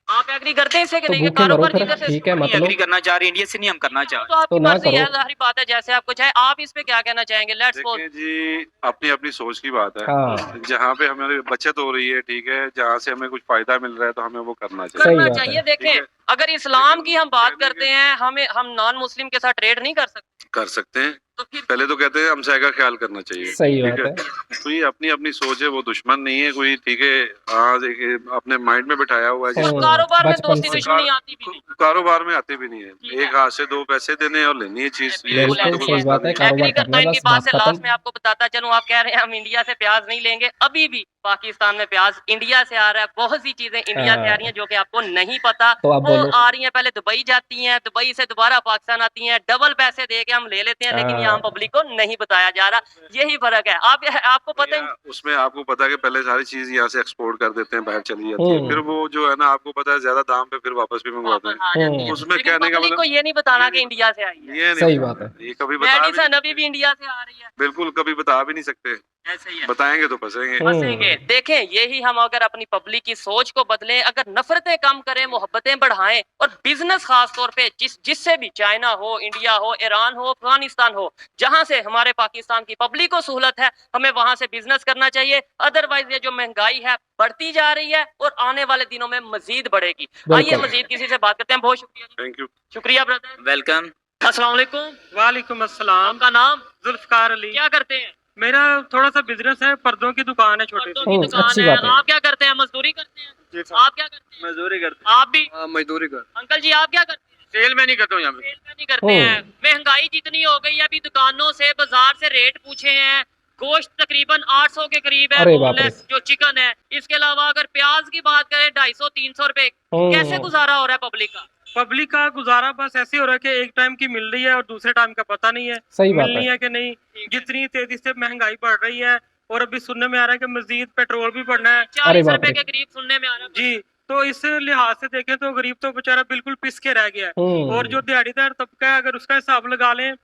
आप एग्री करते हैं इससे कि तो नहीं? ये भूखे मरो कारोबार फिर, जिधर से ठीक है, नहीं मतलब एग्री करना चाह रहे, इंडिया से नहीं हम करना चाह तो रहे। आपकी तो ना मर्जी है, करो। जाहिर बात है, जैसे आपको चाहे। आप इस पे क्या कहना चाहेंगे? लेट्स सपोज देखिए जी, अपनी अपनी सोच की बात है। हाँ, जहाँ पे हमें बचत हो रही है, ठीक है, जहाँ से हमें कुछ फायदा मिल रहा है तो हमें वो करना चाहिए। सही करना बात चाहिए। है, ठीक देखें, है, अगर इस्लाम की हम बात कहने करते हैं, हम नॉन मुस्लिम के साथ ट्रेड नहीं कर सकते, कर सकते हैं। तो फिर पहले तो कहते हैं हमसाय का ख्याल करना चाहिए। सही ठीक बात है, है, तो ये अपनी अपनी सोच है, वो दुश्मन नहीं है कोई। ठीक है, हाँ देखिए, अपने माइंड में बिठाया हुआ है और जिसको। कारोबार में बचपन दोस्ती से। दुश्मनी आती भी नहीं। कारोबार में आते भी नहीं ठीक है, है। एक हाथ से दो पैसे देने हैं और लेनी है चीज। ये बिल्कुल इसमें तो बिल्कुल कोई सही मसला बात है, नहीं है। कारोबार एग्री करता करना हूँ इनकी बस, बात बात से। लास्ट खत्म। में आपको बताता चलूं, आप कह रहे हैं हम इंडिया से प्याज नहीं लेंगे। अभी भी पाकिस्तान में प्याज इंडिया से आ रहा है। बहुत सी चीजें इंडिया से आ रही हैं जो कि आपको नहीं पता। तो आप वो बोलो। आ रही हैं, पहले दुबई जाती हैं, दुबई से दोबारा पाकिस्तान आती हैं, डबल पैसे दे के हम ले लेते हैं, लेकिन यहाँ पब्लिक को नहीं बताया जा रहा। यही फर्क है। आपको पता ही उसमें आपको पता है कि पहले सारी चीज यहाँ से एक्सपोर्ट कर देते हैं, बाहर चली जाती है, फिर वो जो है ना, आपको पता है ज्यादा दाम पे फिर वापस भी मंगवाते वापस आ हैं। जाती है। उसमें लेकिन कहने का पब्लिक मतलब को ये नहीं बताना कि इंडिया से आई है। ये नहीं सही बताना। बात है। ये कभी बता मेडिसन भी अभी भी इंडिया से आ रही है। बिल्कुल कभी बता भी नहीं सकते। ऐसे ही है। बताएंगे तो फंसेंगे। फंसेंगे। देखें, यही हम अगर अपनी पब्लिक की सोच को बदलें, अगर नफरतें कम करें, मोहब्बतें बढ़ाएं, और बिजनेस खास तौर पे जिससे भी, चाइना हो, इंडिया हो, ईरान हो, अफगानिस्तान हो, जहां से हमारे पाकिस्तान की पब्लिक को सहूलत है, हमें वहां से बिजनेस करना चाहिए। अदरवाइज ये जो महंगाई है बढ़ती जा रही है और आने वाले दिनों में मजीद बढ़ेगी। आइए बिल्कुल। मजीद किसी से बात करते हैं। बहुत शुक्रिया। Thank you. शुक्रिया ब्रदर। वेलकम। अस्सलाम वालेकुम। वालेकुम अस्सलाम। आपका नाम? जुल्फकार अली। क्या करते हैं? मेरा थोड़ा सा बिजनेस है, पर्दों की दुकान है छोटी पर्दों सी। की दुकान अच्छी है। बात है। आप क्या करते हैं? मजदूरी करते हैं? जी आप क्या करते हैं? मजदूरी करते आप भी? हैं, मजदूरी कर। अंकल जी आप क्या करते हैं? सेल में नहीं करता हूँ यहाँ पे। सेल में नहीं करते हैं। महंगाई जितनी हो गई है, अभी दुकानों से, बाजार से रेट पूछे हैं। गोश्त तकरीबन 800 के करीब है, अरे बाप रे। बोनलेस जो चिकन है। इसके अलावा अगर प्याज की बात करें 250-300 रुपए। कैसे गुजारा हो रहा है पब्लिक का? पब्लिक का गुजारा बस ऐसे हो रहा है कि एक टाइम की मिल रही है और दूसरे टाइम का पता नहीं है सही बात मिलनी है। है कि नहीं। जितनी तेजी से महंगाई बढ़ रही है, और अभी सुनने में आ रहा है कि मजीद पेट्रोल भी बढ़ना है। 40 बाप रुपए रे। के करीब सुनने में आ रहा है। जी, तो इस लिहाज से देखें तो गरीब तो बेचारा बिल्कुल पिस के रह गया है। और जो दिहाड़ीदार तबका है, अगर उसका हिसाब लगा लें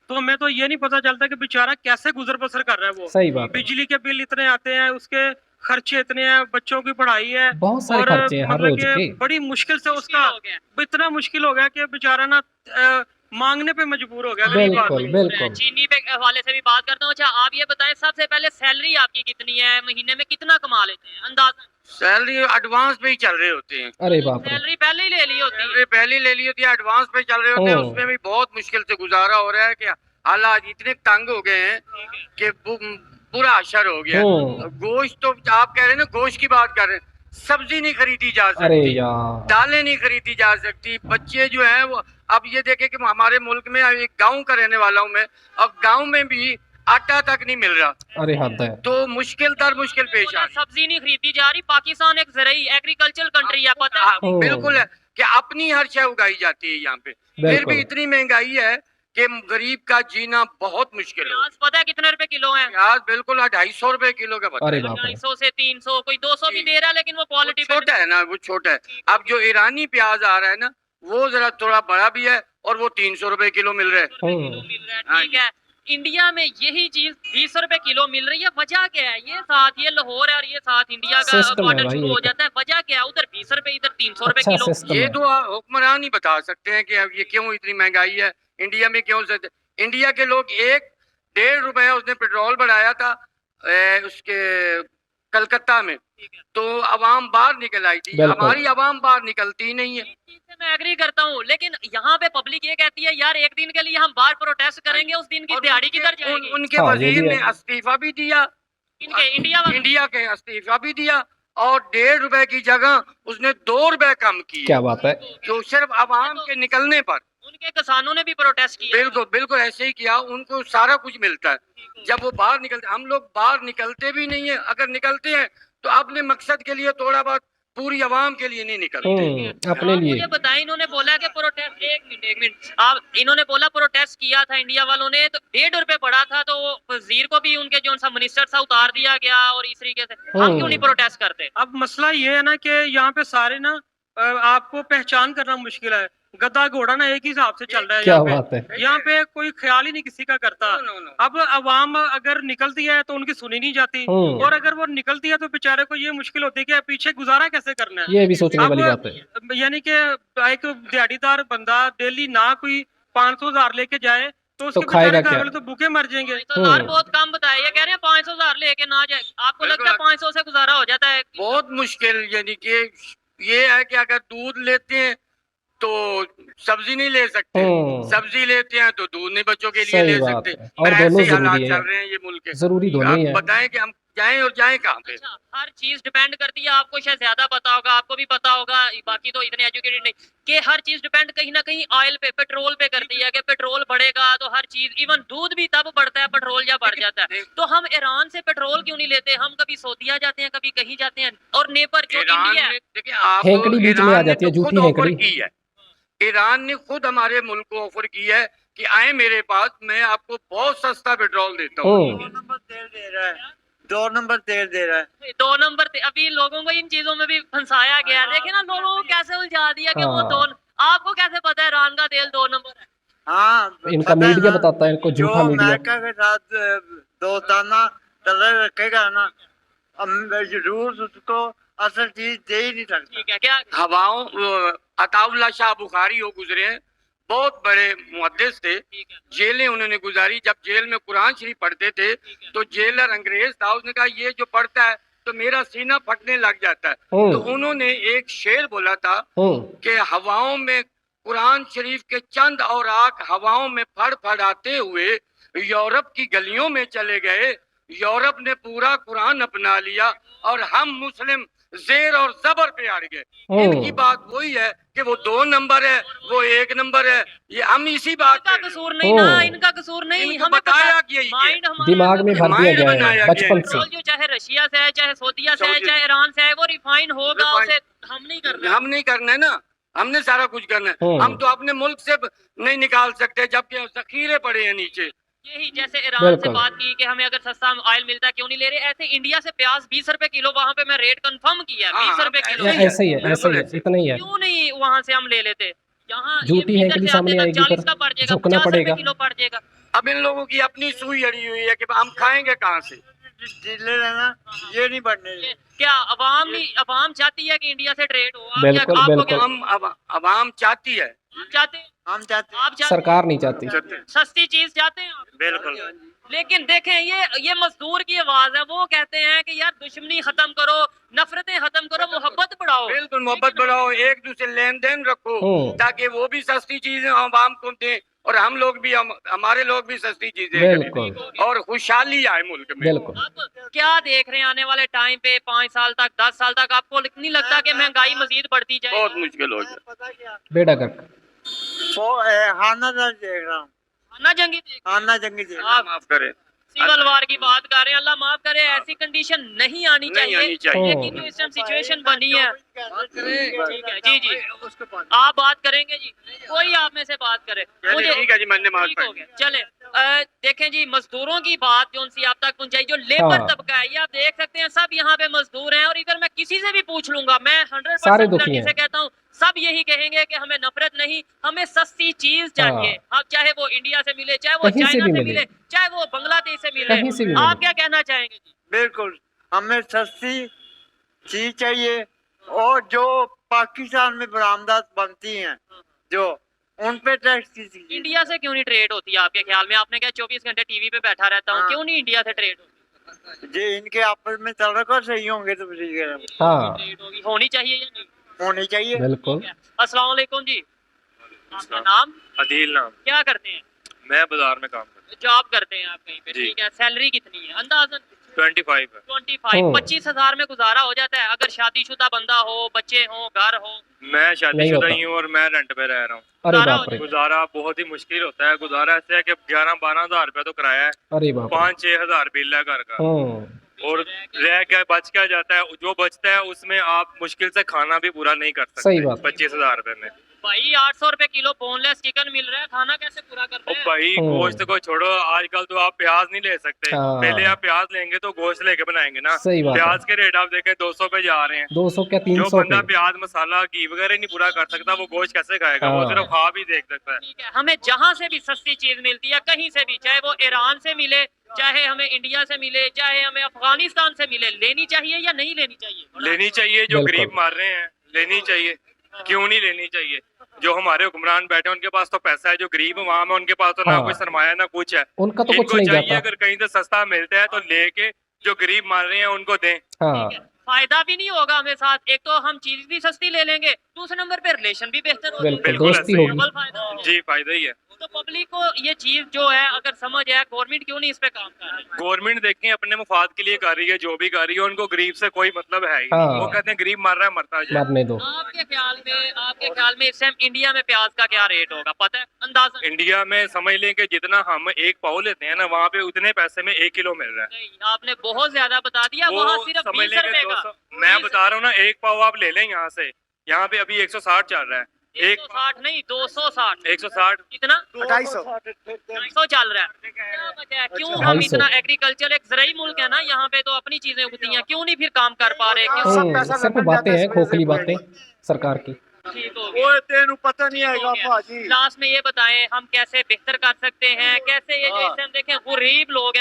तो हमें तो ये नहीं पता चलता कि बेचारा कैसे गुजर बसर कर रहा है। वो सही बात है, बिजली के बिल इतने आते हैं, उसके खर्चे इतने हैं, बच्चों की पढ़ाई है, बहुत सारे और खर्चे हैं हर मतलब रोज कि के। बड़ी मुश्किल से उसका हो गया। इतना मुश्किल हो गया कि बेचारा ना मांगने पे मजबूर हो गया गरीब बिल्कुल आदमी। बिल्कुल। चीनी पे हवाले से भी बात करता हूँ। अच्छा आप ये बताएं, सबसे पहले सैलरी आपकी कितनी है? महीने में कितना कमा लेते हैं अंदाजा? सैलरी एडवांस पे ही चल रहे होते हैं। अरे बाप रे, सैलरी पहले ही ले ली होती है। सैलरी पहले ले ली होती है, एडवांस पे चल रहे होते हैं। हम्म। उसमें भी बहुत मुश्किल से गुजारा हो रहा है कि हालात इतने तंग हो गए हैं कि पूरा असर हो गया। गोश्त तो आप कह रहे हैं ना, गोश्त की बात कर रहे हैं, सब्जी नहीं खरीदी जा अरे सकती, यार, दालें नहीं खरीदी जा सकती। बच्चे जो हैं वो, अब ये देखें कि हमारे मुल्क में, एक गांव का रहने वाला हूँ मैं, अब गांव में भी आटा तक नहीं मिल रहा, अरे हद है। तो मुश्किल दर मुश्किल पेश आ रही। सब्जी नहीं खरीदी जा रही। पाकिस्तान एक ज़राई एग्रीकल्चर कंट्री है, पता है? हाँ, बिल्कुल है कि अपनी हर शय उगाई जाती है यहाँ पे। फिर बिल्कुल। भी इतनी महंगाई है कि गरीब का जीना बहुत मुश्किल है। प्याज पता है कितने रुपए किलो है? प्याज बिल्कुल 250 रुपए किलो का बता अरे है। बाप रे, 250 से 300, कोई 200 भी दे रहा है, लेकिन वो वो क्वालिटी छोटा है ना, वो छोटा है। अब जो ईरानी प्याज आ रहा है ना, वो जरा थोड़ा बड़ा भी है, और वो 300 रुपए किलो मिल रहा है। मिल रहा है। ठीक है, इंडिया में यही चीज 20 रुपए किलो मिल रही है। वजह क्या है? ये साथ ये लाहौर है और ये साथ इंडिया का सिस्टम है बॉर्डर भाई शुरू हो ये तो। जाता है। वजह क्या है? उधर 20 रुपए, इधर 300 रुपए अच्छा किलो। सिस्टम ये है। तो हुक्मरान ही बता सकते हैं कि अब ये क्यों इतनी महंगाई है इंडिया में, क्यों से। इंडिया के लोग 1-1.5 रुपया उसने पेट्रोल बढ़ाया था उसके कलकत्ता में, तो अवाम बाहर निकल आई थी। बिल्कुल। हमारी अवाम बाहर निकलती नहीं है। इस चीज से मैं एग्री करता हूँ, लेकिन यहाँ पे पब्लिक ये कहती है यार एक दिन के लिए हम बाहर प्रोटेस्ट करेंगे, उस दिन की और दिहाड़ी उनके- किधर जाएगी? उनके हाँ, ये वजीर भी ने है। इस्तीफा भी दिया, इनके इंडिया के इस्तीफा भी दिया, और 1.5 रुपए की जगह उसने 2 रुपए कम किए, क्या बात है। जो सिर्फ अवाम के निकलने पर। उनके किसानों ने भी प्रोटेस्ट किया। बिल्कुल बिल्कुल ऐसे ही किया। उनको सारा कुछ मिलता है जब वो बाहर निकलते। हम लोग बाहर निकलते भी नहीं है, अगर निकलते हैं तो अपने मकसद के लिए थोड़ा बहुत पूरी आवाम के लिए नहीं निकलते। अपने आप लिए। मुझे बताएं, इन्होंने बोला कि प्रोटेस्ट, एक मिनट आप, इन्होंने बोला प्रोटेस्ट किया था इंडिया वालों ने, तो 1.5 रुपए बढ़ा था, तो वजीर को भी उनके जो सा मिनिस्टर था उतार दिया गया, और इस तरीके से हम क्यों नहीं प्रोटेस्ट करते? अब मसला ये है ना कि यहाँ पे सारे ना आपको पहचान करना मुश्किल है। गधा घोड़ा ना एक ही हिसाब से चल रहा है। क्या यहाँ बात पे है। यहाँ पे कोई ख्याल ही नहीं किसी का करता। अब अवाम अगर निकलती है तो उनकी सुनी नहीं जाती, और अगर वो निकलती है तो बेचारे को ये मुश्किल होती है कि पीछे गुजारा कैसे करना है। ये भी सोचने वाली बात है। यानी कि एक दिहाड़ीदार बंदा डेली ना कोई 500,000 लेके जाए तो उसके खाएगा बेचारे घर क्या? वाले तो भूखे मर जाएंगे। 500,000 बहुत कम बताया, ये कह रहे हैं 500,000 लेके ना जाए। आपको लगता है 500 से गुजारा हो जाता है? बहुत मुश्किल, यानी कि ये है कि अगर दूध लेते हैं तो सब्जी नहीं ले सकते, सब्जी लेते हैं तो दूध नहीं बच्चों के लिए सही ले बात सकते। है। और ऐसे दोनों हालात जरूरी है। चल रहे हैं ये मुल्क के। जरूरी दोनों ही आप है। बताएं कि हम जाएं और जाएं कहाँ पे। अच्छा, हर चीज डिपेंड करती है, आपको शायद ज्यादा पता होगा, आपको भी पता होगा, बाकी तो इतने एजुकेटेड नहीं, कि हर चीज डिपेंड कहीं ना कहीं ऑयल पे, पेट्रोल पे करती है, कि पेट्रोल बढ़ेगा तो हर चीज, इवन दूध भी तब बढ़ता है पेट्रोल जब बढ़ जाता है। तो हम ईरान से पेट्रोल क्यों नहीं लेते? हम कभी सऊदीया जाते हैं, कभी कहीं जाते हैं, और नेपर जो ईरान इंडिया है, में देखिए, आप हेंकड़ी बीच में आ ईरान ने जाती है, तो खुद झूठी ऑफर हेंकड़ी। की है। ईरान ने खुद हमारे मुल्क को ऑफर की है कि आए मेरे पास, मैं आपको बहुत सस्ता पेट्रोल देता हूँ। 2 नंबर तेल दे रहा है, 2 नंबर तेल दे रहा है। 2 नंबर अभी लोगों को इन चीजों में भी फंसाया गया है। देखिए ना, लोगों को कैसे उलझा दिया कि वो हाँ। आपको कैसे पता है ईरान का तेल 2 नंबर है? हाँ, इनका पता है मीडिया ना, बताता है, इनको जो झूठा मीडिया। अमेरिका के साथ दोस्ताना तलक रखेगा ना, जरूर उसको असल चीज दे ही नहीं सकता। ठीक है, क्या हवाओं अताउल्ला शाह बुखारी हो गुजरे हैं, बहुत बड़े मुहद्दिस थे। ठीक है, जेलें उन्होंने गुजारी, जब जेल में कुरान शरीफ पढ़ते थे तो जेलर अंग्रेज था, उसने कहा ये जो पढ़ता है तो मेरा सीना फटने लग जाता है। तो उन्होंने एक शेर बोला था कि हवाओं में कुरान शरीफ के चंद औराक हवाओं में फड़फड़ाते हुए यूरोप की गलियों में चले गए। यूरोप ने पूरा कुरान अपना लिया और हम मुस्लिम जेर और जबर पे अड़ गए। इनकी बात वही है कि वो 2 नंबर है, वो 1 नंबर है। ये हम इसी बात इनका पे कसूर नहीं ना, इनका कसूर नहीं, इनको हमें बताया कि यही है। माइंड हमारा दिमाग में भर दिया माइंड गया बनाया है गया बचपन है। से। पेट्रोल जो चाहे रशिया से है, चाहे सऊदीया से है, सऊदी- चाहे ईरान से है, वो रिफाइन होगा, रिफाइन- उसे हम नहीं करना। हम नहीं करना है ना, हमने सारा कुछ करना है। हम तो अपने मुल्क से नहीं निकाल सकते जबकि जखीरे पड़े हैं नीचे। यही जैसे ईरान से बिल्कुल। बात की कि हमें अगर सस्ता ऑयल मिलता है क्यों नहीं ले रहे, ऐसे इंडिया से प्याज 20 रुपए किलो, वहाँ पे मैं रेट कंफर्म किया, हाँ, 20 रुपए किलो, ऐसे ही ऐसा ही है, ऐसा ही है, इतना ही है। क्यों नहीं वहाँ से हम ले लेते? यहाँ झूठी इधर हेंकड़ी से सामने आते तो आएगी, 40 फिर का पड़ जाएगा, झुकना 50 रुपए पड़ेगा। किलो पड़ जाएगा। अब इन लोगों की अपनी सुई अड़ी हुई है कि हम खाएंगे कहाँ से। डीलर है ना, ये नहीं बढ़ने देंगे। क्या अवाम चाहती है कि इंडिया से ट्रेड हो? आप बिल्कुल, क्या, आपको बिल्कुल। क्या हम अब अवाम चाहती है, आप चाहते हैं? हम चाहते आप चाहते हैं? सरकार नहीं चाहती। सस्ती चीज चाहते हैं आप? बिल्कुल। लेकिन देखें, ये मजदूर की आवाज है, वो कहते हैं कि यार दुश्मनी खत्म करो, नफरतें खत्म करो, मोहब्बत बढ़ाओ। बिल्कुल, मोहब्बत बढ़ाओ, एक दूसरे लेन देन रखो ताकि वो भी सस्ती चीजें आवाम को दें और हम लोग भी, हमारे लोग भी सस्ती चीजें बिल्कुल। करें और खुशहाली आए मुल्क में। बिल्कुल। अब क्या देख रहे हैं आने वाले टाइम पे, 5 साल तक, 10 साल तक, आपको नहीं लगता कि महंगाई मजीद बढ़ती जाए? बहुत मुश्किल हो जाए। पता क्या, बेड़ा गर्क। हाना दर्द देख रहा हूँ, ना जंगी देख, हाना जंगी देख रहा अल्लाह माफ करे। सिविल वार की बात कर रहे हैं, अल्लाह माफ करे, ऐसी कंडीशन नहीं आनी नहीं आनी चाहिए। चाहिए। लेकिन जो इस टाइम सिचुएशन बनी है, ठीक है जी, उसके पास आप बात करेंगे जी, कोई आप में से बात करे। चलिए, ठीक है जी, मैंने माफ ठीक हो कर गया। चले, देखें जी, मजदूरों की बात जो सी आप तक पहुंचाई, जो लेबर हाँ। तबका है, ये आप देख सकते हैं, सब यहाँ पे मजदूर हैं। और इधर मैं किसी से भी पूछ लूंगा, मैं सारे 100% दुखी गारंटी हैं। से कहता हूँ, सब यही कहेंगे कि हमें नफरत नहीं, हमें सस्ती चीज चाहिए। अब चाहे वो इंडिया से मिले, चाहे वो कहीं से चाइना भी से मिले। मिले, चाहे वो बांग्लादेश से मिले। कहीं से भी आप मिले। क्या कहना चाहेंगे जी? बिल्कुल, हमें सस्ती चीज चाहिए और जो पाकिस्तान में बरामदात बनती हैं, जो उन पे टैक्स कीजिए। इंडिया से क्यों नहीं ट्रेड होती है आपके ख्याल में? आपने कहा 24 घंटे टीवी पे बैठा रहता हूँ, हाँ। क्यों नहीं इंडिया से ट्रेड होती? जे इनके आपस में तलक सही होंगे तो ठीक है, हाँ, ट्रेड होगी, होनी चाहिए या नहीं? होनी चाहिए। बिल्कुल। अस्सलाम वालेकुम जी, आपका नाम? अदील नाम। क्या करते हैं? मैं बाजार में काम करता जॉब करते हैं आप कहीं पे? जी। ठीक है, सैलरी कितनी है अंदाजन? हूँ। 25 है। 25, 25,000 में गुजारा हो जाता है अगर शादीशुदा बंदा हो, बच्चे हो, घर हो? मैं नहीं शादीशुदा होता। ही हूँ और मैं रेंट पे रह रहा हूँ। अरे गुजारा बाप रे, गुजारा बहुत ही मुश्किल होता है। गुजारा ऐसे है कि 11-12 हज़ार रुपया तो किराया है, अरे बाप रे। 5-6 हज़ार बिल है घर का। और रह क्या बच क्या जाता है, जो बचता है उसमें आप मुश्किल से खाना भी पूरा नहीं कर सकते। सही बात। 25,000 रुपए में भाई 800 रुपए किलो बोनलेस चिकन मिल रहा है, खाना कैसे पूरा करते और हैं? भाई गोश्त को छोड़ो, आजकल तो आप प्याज नहीं ले सकते। हाँ। पहले आप प्याज लेंगे तो गोश्त लेके बनाएंगे ना। सही बात है। प्याज के रेट आप देखें 200 पे जा रहे हैं। 200 क्या जो 300 बंदा पे। प्याज मसाला घी वगैरह नहीं पूरा कर सकता वो गोश्त कैसे खाएगा? वो हाँ। सिर्फ खा भी देख सकता है। ठीक है, हमें जहाँ से भी सस्ती चीज मिलती है, कहीं से भी, चाहे वो ईरान से मिले, चाहे हमें इंडिया से मिले, चाहे हमें अफगानिस्तान से मिले, लेनी चाहिए या नहीं लेनी चाहिए? लेनी चाहिए। जो बिल्कुल। गरीब मार रहे हैं लेनी चाहिए, क्यों नहीं लेनी चाहिए? जो हमारे हुक्मरान बैठे हैं उनके पास तो पैसा है, जो गरीब अवाम है उनके पास तो ना हाँ। कोई सरमाया ना कुछ है। उनका तो कुछ इनको नहीं चाहिए जाता। अगर कहीं से सस्ता मिलता है तो लेके जो गरीब मार रहे हैं उनको दें। हाँ फायदा भी नहीं होगा हमें साथ, एक तो हम चीज भी सस्ती ले लेंगे, दूसरे नंबर पे रिलेशन भी बेहतर होगी। बिल्कुल, बिल्कुल दोस्ती ऐसे ही। होगी। डबल फायदा होगा। जी फायदा ही है। तो पब्लिक को ये चीज जो है अगर समझ है, गवर्नमेंट क्यों नहीं इस पे काम कर रही? गवर्नमेंट देखें अपने मुफाद के लिए कर रही है, जो भी कर रही है उनको गरीब से कोई मतलब है ही हाँ। नहीं। वो कहते हैं गरीब मर रहा है मरता जाए। मरने दो। आपके ख्याल में इस टाइम इंडिया में प्याज का क्या रेट होगा, पता है अंदाजा? इंडिया में समझ लें कि जितना हम एक पाव लेते हैं ना, वहाँ पे उतने पैसे में 1 किलो मिल रहा है। नहीं, आपने बहुत ज्यादा बता दिया। वो वहाँ सिर्फ समझ 20 लें कि रुपए का। 200 मैं बता रहा हूँ ना, एक पाव आप ले लें यहाँ से, यहाँ पे अभी 160 चल रहा है। 160 नहीं 260। 160 कितना? 250 चल रहा है। क्या वजह है? क्यों हम 250 इतना, एग्रीकल्चर एक ज़राई मुल्क है ना, यहाँ पे तो अपनी चीजें उगती हैं, क्यों नहीं फिर काम कर पा रहे? क्यों सिर्फ बातें हैं, खोखली बातें सरकार की। ठीक हो गया? तेन पता नहीं आएगा भाजी। लास्ट में ये बताएं हम कैसे बेहतर कर सकते हैं, कैसे ये जो इस टाइम देखें गरीब लोग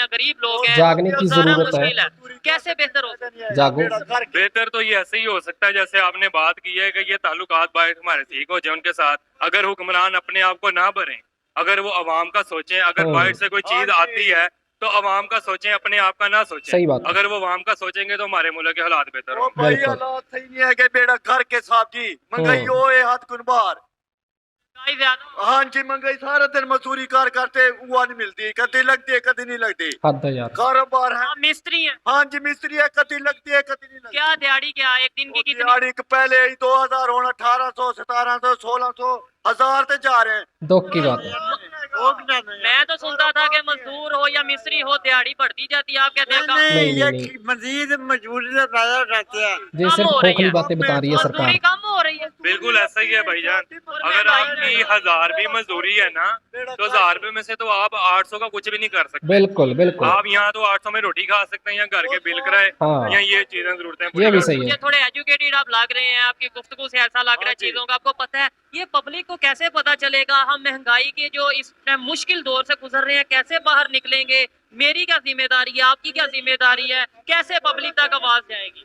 हैं, जागने की गुजारा जरूरत है। मुश्किल है, कैसे बेहतर हो सकता है? जागो। बेहतर तो ये ऐसे ही हो सकता है जैसे आपने बात की है कि ये ताल्लुकात बाहर हमारे ठीक हो जाए उनके साथ। अगर हुक्मरान अपने आप को ना भरें, अगर वो अवाम का सोचें, अगर बाहर से कोई चीज आती है तो अवाम का सोचें, अपने आप का ना सोचें। सही बात है। अगर वो अवाम का सोचेंगे तो हमारे मुल्क के हालात बेहतर होंगे। भाई बिल्कुल। हालात सही नहीं है कि बेड़ा घर के साहब जी महंगाई ओए हाथ कुनबार। महंगाई ज्यादा हाँ जी महंगाई सारा दिन मजदूरी कार करते हुआ नहीं मिलती, कदी लगती है कदी नहीं लगती। हद है यार। कारोबार है, आप मिस्त्री हैं, हाँ जी मिस्त्री है, कदी लगती है कदी नहीं लगती। क्या दिहाड़ी क्या एक दिन की कितनी? दिहाड़ी के पहले ही 2000 होना, 1800 1700 1600 1000 से जा रहे हैं। दुख की बात है। मैं तो सुनता था कि मजदूर हो या मिस्त्री हो दिहाड़ी बढ़ती जाती है, आप कहते हैं कम? नहीं। मजीद मजबूरी से पैदा रहते हैं। ये सिर्फ हो रही खोखली है। बातें बता रही है सरकार। मजदूरी कम हो रही है। बिल्कुल ऐसा ही है भाईजान। अगर आपकी 1000 भी मजदूरी है ना, तो 1000 रुपए में से तो आप 800 का कुछ भी नहीं कर सकते। बिल्कुल बिल्कुल। आप यहाँ तो 800 में रोटी खा सकते हैं या घर के बिल कराए हाँ। या ये चीजें जरूरतें ये पूरी भी कर सही मुझे है। थोड़े एजुकेटेड आप लग रहे हैं, आपकी गुफ्तगू से ऐसा लग रहा है चीजों का आपको पता है। ये पब्लिक को कैसे पता चलेगा हम महंगाई के जो इस टाइम मुश्किल दौर से गुजर रहे हैं कैसे बाहर निकलेंगे? मेरी क्या जिम्मेदारी है, आपकी क्या जिम्मेदारी है, कैसे पब्लिक तक आवाज जाएगी?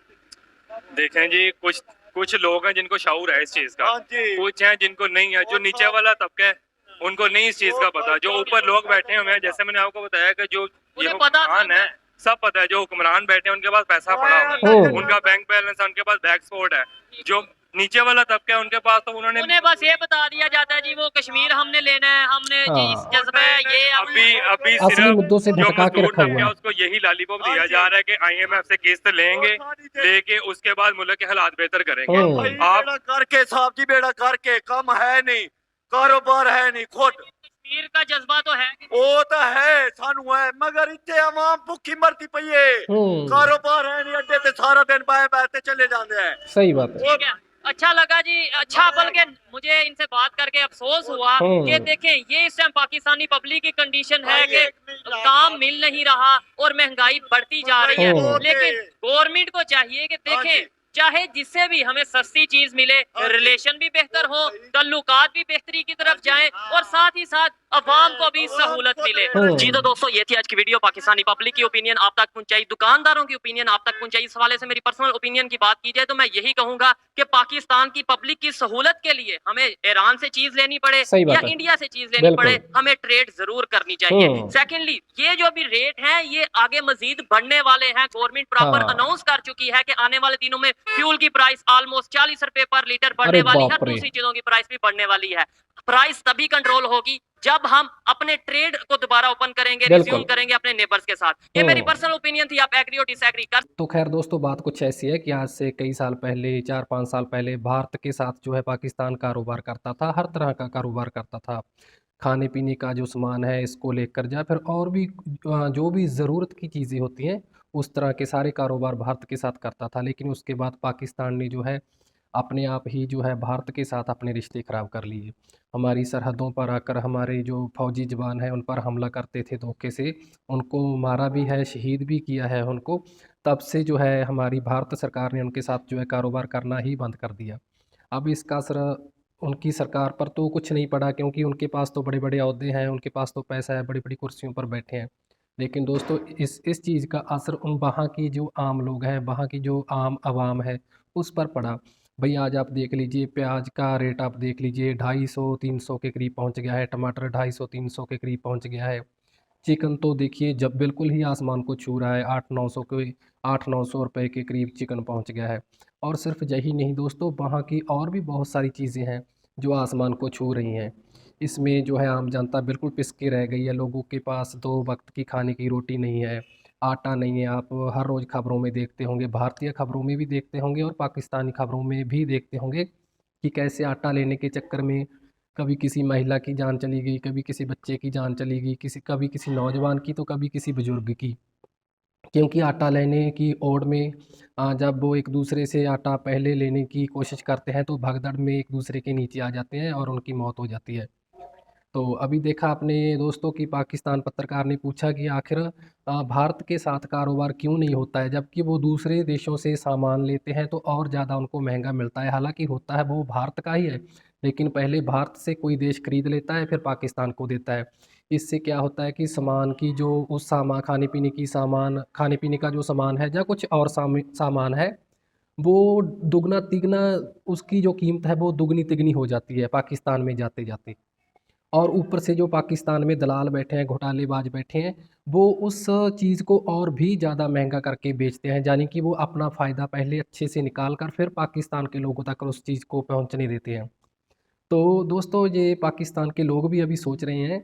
देखें जी, कुछ लोग हैं जिनको शऊर है इस चीज का, हाँ जी। कुछ हैं जिनको नहीं है। जो नीचे वाला तबका है उनको नहीं इस चीज का पता। जो ऊपर लोग बैठे हुए हैं, जैसे मैंने आपको बताया कि जो ये उन्हें पता हुक्मरान है सब पता है। जो हुक्मरान बैठे हैं उनके पास पैसा पड़ा हुआ है, हम्म। उनका बैंक बैलेंस है, उनके पास बैक स्पोर्ट है। जो नीचे वाला तबका है उनके पास तो उन्होंने उन्हें बस ये बता दिया जाता है जी वो कश्मीर हमने लेना है, हमने जी हाँ। इस जज्बा है ये अभी असली सिर्फ मुद्दों से जो भटका के मजदूर रखा हुआ तबका है है। उसको यही लॉलीपॉप दिया जा रहा है कि IMF से किस्त लेंगे, लेके उसके बाद मुल्क के हालात बेहतर करेंगे। हम्म। आप बेड़ा करके साहब जी बेड़ा करके कम है नहीं, कारोबार है नहीं खुद कश्मीर का जज्बा तो है। वो तो है सानू है, मगर इतने आवाम भुखी मरती पई है। कारोबार है नहीं, अड्डे ते सारा दिन बाय बैठते चले जाते हैं। सही बात है। ठीक है, अच्छा लगा जी। अच्छा, बल्कि मुझे इनसे बात करके अफसोस हुआ कि देखें ये इस टाइम पाकिस्तानी पब्लिक की कंडीशन है कि काम मिल नहीं रहा और महंगाई बढ़ती जा रही है। लेकिन गवर्नमेंट को चाहिए कि देखें चाहे जिससे भी हमें सस्ती चीज मिले, रिलेशन भी बेहतर हो, ताल्लुकात भी बेहतरी की तरफ जाएं और साथ ही साथ अवाम को भी सहूलत मिले। जी तो दोस्तों, ये थी आज की वीडियो। पाकिस्तानी पब्लिक की ओपिनियन आप तक पहुंचाई, दुकानदारों की ओपिनियन आप तक पहुंचाई। इस हवाले से मेरी पर्सनल ओपिनियन की बात की जाए तो मैं यही कहूंगा कि पाकिस्तान की पब्लिक की सहूलत के लिए हमें ईरान से चीज लेनी पड़े या इंडिया से चीज लेनी पड़े, हमें ट्रेड जरूर करनी चाहिए। सेकेंडली, ये जो भी रेट है ये आगे मजीद बढ़ने वाले हैं। गवर्नमेंट प्रॉपर अनाउंस कर चुकी है कि आने वाले दिनों में फ्यूल की प्राइस ऑलमोस्ट 40 रुपए पर लीटर बढ़ने वाली है, दूसरी चीजों की प्राइस भी बढ़ने वाली है। प्राइस तभी कंट्रोल होगी जब हम अपने ट्रेड को दोबारा ओपन करेंगे, रिज्यूम करेंगे अपने नेबर्स के साथ। ये मेरी पर्सनल ओपिनियन थी, आप एग्री और डिसएग्री कर। तो खैर दोस्तों, बात कुछ ऐसी है कि आज से कई साल पहले, 4-5 साल पहले भारत के साथ जो है पाकिस्तान कारोबार करता था, हर तरह का कारोबार करता था। खाने पीने का जो सामान है इसको लेकर, या फिर और भी जो भी ज़रूरत की चीज़ें होती हैं उस तरह के सारे कारोबार भारत के साथ करता था। लेकिन उसके बाद पाकिस्तान ने जो है अपने आप ही जो है भारत के साथ अपने रिश्ते ख़राब कर लिए। हमारी सरहदों पर आकर हमारे जो फ़ौजी जवान हैं उन पर हमला करते थे धोखे से, उनको मारा भी है, शहीद भी किया है उनको। तब से जो है हमारी भारत सरकार ने उनके साथ जो है कारोबार करना ही बंद कर दिया। अब इसका असर उनकी सरकार पर तो कुछ नहीं पड़ा, क्योंकि उनके पास तो बड़े-बड़े ओहदे हैं, उनके पास तो पैसा है, बड़ी-बड़ी कुर्सियों पर बैठे हैं। लेकिन दोस्तों इस चीज़ का असर उन वहाँ की जो आम लोग हैं, वहाँ की जो आम आवाम है, उस पर पड़ा। भई आज आप देख लीजिए, प्याज का रेट आप देख लीजिए, 250-300 के करीब पहुँच गया है, टमाटर 250-300 के करीब पहुँच गया है। चिकन तो देखिए जब बिल्कुल ही आसमान को छू रहा है, 800-900 रुपए के करीब चिकन पहुंच गया है। और सिर्फ यही नहीं दोस्तों, वहाँ की और भी बहुत सारी चीज़ें हैं जो आसमान को छू रही हैं। इसमें जो है आम जनता बिल्कुल पिस के रह गई है। लोगों के पास 2 वक्त की खाने की रोटी नहीं है, आटा नहीं है। आप हर रोज़ खबरों में देखते होंगे, भारतीय खबरों में भी देखते होंगे और पाकिस्तानी खबरों में भी देखते होंगे कि कैसे आटा लेने के चक्कर में कभी किसी महिला की जान चली गई, कभी किसी बच्चे की जान चली गई, कभी किसी नौजवान की, तो कभी किसी बुजुर्ग की। क्योंकि आटा लेने की ओड़ में जब वो एक दूसरे से आटा पहले लेने की कोशिश करते हैं तो भगदड़ में एक दूसरे के नीचे आ जाते हैं और उनकी मौत हो जाती है। तो अभी देखा आपने दोस्तों कि पाकिस्तान पत्रकार ने पूछा कि आखिर भारत के साथ कारोबार क्यों नहीं होता है, जबकि वो दूसरे देशों से सामान लेते हैं तो और ज़्यादा उनको महंगा मिलता है। हालांकि होता है वो भारत का ही है, लेकिन पहले भारत से कोई देश खरीद लेता है, फिर पाकिस्तान को देता है। इससे क्या होता है कि सामान की जो उस खाने पीने का जो सामान है या कुछ और सामान है, वो दुगना तिगना, उसकी जो कीमत है वो दुगनी तिगनी हो जाती है पाकिस्तान में जाते जाते। और ऊपर से जो पाकिस्तान में दलाल बैठे हैं, घोटालेबाज बैठे हैं, वो उस चीज़ को और भी ज़्यादा महंगा करके बेचते हैं। यानी कि वो अपना फ़ायदा पहले अच्छे से निकाल कर फिर पाकिस्तान के लोगों तक उस चीज़ को पहुंचने देते हैं। तो दोस्तों ये पाकिस्तान के लोग भी अभी सोच रहे हैं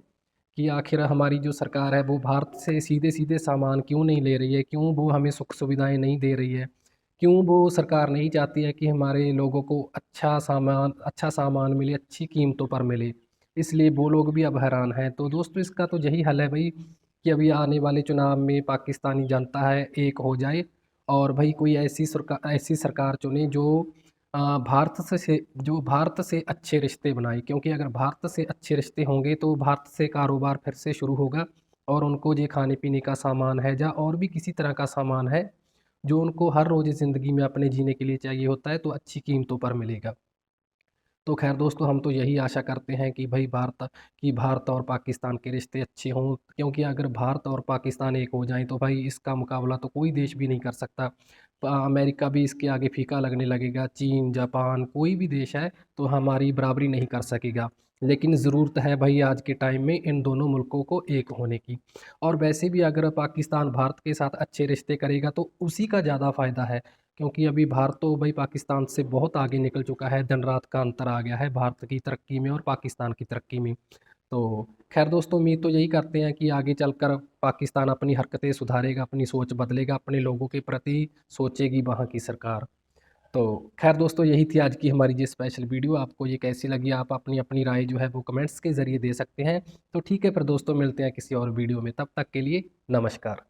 कि आखिर हमारी जो सरकार है वो भारत से सीधे-सीधे सामान क्यों नहीं ले रही है? क्यों वो हमें सुख सुविधाएँ नहीं दे रही है? क्यों वो सरकार नहीं चाहती है कि हमारे लोगों को अच्छा सामान मिले, अच्छी कीमतों पर मिले? इसलिए वो लोग भी अब हैरान हैं। तो दोस्तों इसका तो यही हल है भई कि अभी आने वाले चुनाव में पाकिस्तानी जनता है एक हो जाए और भई कोई ऐसी सरकार चुने जो भारत से अच्छे रिश्ते बनाए। क्योंकि अगर भारत से अच्छे रिश्ते होंगे तो भारत से कारोबार फिर से शुरू होगा और उनको ये खाने पीने का सामान है या और भी किसी तरह का सामान है जो उनको हर रोज़ ज़िंदगी में अपने जीने के लिए चाहिए होता है, तो अच्छी कीमतों पर मिलेगा। तो खैर दोस्तों हम तो यही आशा करते हैं कि भाई भारत और पाकिस्तान के रिश्ते अच्छे हों, क्योंकि अगर भारत और पाकिस्तान एक हो जाएं तो भाई इसका मुकाबला तो कोई देश भी नहीं कर सकता। अमेरिका भी इसके आगे फीका लगने लगेगा, चीन, जापान, कोई भी देश है तो हमारी बराबरी नहीं कर सकेगा। लेकिन ज़रूरत है भाई आज के टाइम में इन दोनों मुल्कों को एक होने की। और वैसे भी अगर पाकिस्तान भारत के साथ अच्छे रिश्ते करेगा तो उसी का ज़्यादा फ़ायदा है, क्योंकि अभी भारत तो भाई पाकिस्तान से बहुत आगे निकल चुका है। दिन रात का अंतर आ गया है भारत की तरक्की में और पाकिस्तान की तरक्की में। तो खैर दोस्तों उम्मीद तो यही करते हैं कि आगे चलकर पाकिस्तान अपनी हरकतें सुधारेगा, अपनी सोच बदलेगा, अपने लोगों के प्रति सोचेगी वहाँ की सरकार। तो खैर दोस्तों यही थी आज की हमारी ये स्पेशल वीडियो। आपको ये कैसी लगी आप अपनी राय जो है वो कमेंट्स के ज़रिए दे सकते हैं। तो ठीक है फिर दोस्तों मिलते हैं किसी और वीडियो में, तब तक के लिए नमस्कार।